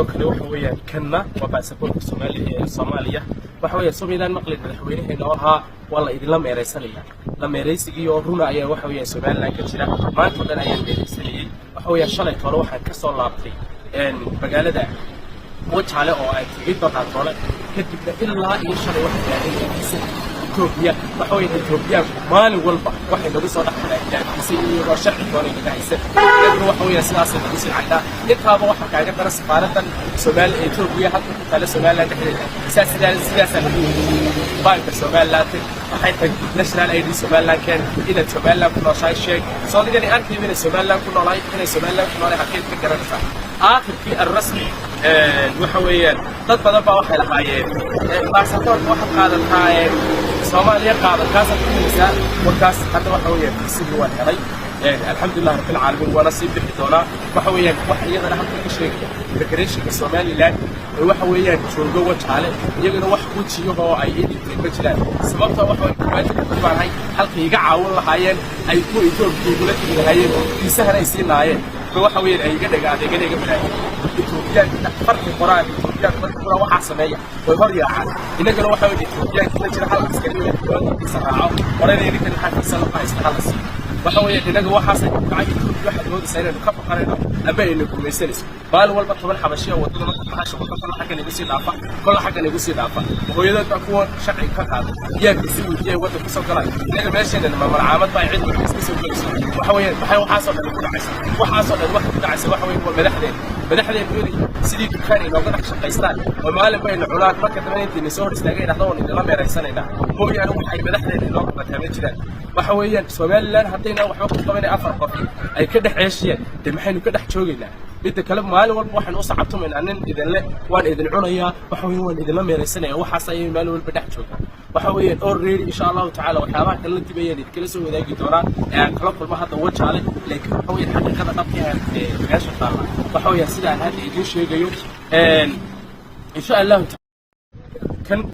kale waxa weeyaan kanna waa baasaboorka Soomaaliya waxa weeye Soomaaliland maqlid madaxweynaheena oo ahaa wala idin la meereysanaya la meereysigii oo runa ayaa waxa weeye Soomaaliland ka jira maanta dhan ayaa meereysanayay waxa weeye shalay hore waxaan ka soo laabtay magaalada Wajaale oo ay tigid doonto kadib ilaa iyo shalay waxa gaadhay Ethiopia waxa weeye Ethiopia maalin walba waxay nagu soo dhaxlayaan sidii sharci doonay gadaaysan waxa weeye sidaas lagu sii caydaa intaaba waxa kaaga dara safaaradan Soomaaliya Ethiopia halka ku taala Soomaaliland dhexdeeda sidaas banka Soomaaliland waxay tahay national ID Soomaaliland kan ila Soomaaliland ku nooshay sheeg Soomaaliland arkay in Soomaaliland ku noolay in Soomaaliland ku noolay xaqiiq ka garanaysa آخر الرسمي وحويان تطبق بواحد الحياة باسطور واحد قادر الحياة Soomaaliya قادر كاس الكنيسة وكاس حتى وحويان السيد والحري الحمد لله رب العالمين ونصيب بحضنا وحويان وحيانا لهم كل شيء بكريش Soomaaliland وحويان شو جوه تعالى يجينا وحكون شيء هو أيدي في المجال سببته وحويان كمان طبعا هاي حلقة يقع والله حيان أيكون يجور بيقولك من هاي يسهل يصير ناين فواحد وين أي جد قاعد من إثيوبيا فرق القرآن إثيوبيا فرق القرآن وحاسمية ويمر عاد إنك لو واحد إثيوبيا كنا جرى حلقة عسكرية يسرعوا ورينا إنك الحاكم سلطة يستخلص وحوي إنك هو حاسس قاعد واحد هو سنة نخاف قرينا أبين إنكم يسلس قال والبطل من حبشية وطلع من حاجة وطلع حاجة نبصي ضعفة كل حاجة نبصي ضعفة وهو يقدر تكون شقي كذا يا بيسوي يا وده بيسوي كلام إنك ماشي لما مرعامات بايعين بيسوي وحوي حاصل وحاصل الوقت بتاع وحوي مدحدين بيقولي سيدي دكاني لو قدر شقيستان وما لم بين العلاج ما كتبني أنت نسور استجينا ضون إذا لم يرسلنا هو يعني وحي مدحدين لو قدر تعمل كذا وحويان Soomaaliland hadayna wax ku qabanay afar qof ay ka dhaxeeshiyeen maxaynu ka dhex joogaynaa mid kale maalin walba waxaan u sacabtay in idin le waan idin cunayaa waxa weeyaan waan idin la meereysanaya waxaas ay maalin walba dhex joogaan waxa weeyaan already insha Allah ta'ala waxyaabaha kala dibayeen kala soo wadaagi doonaan kala kulma hadda Wajaale laakiin waxa weeyaan xaqiiqada dhabta ah meesha taala waxa weeyaan sida aan hadda idin sheegayo insha Allah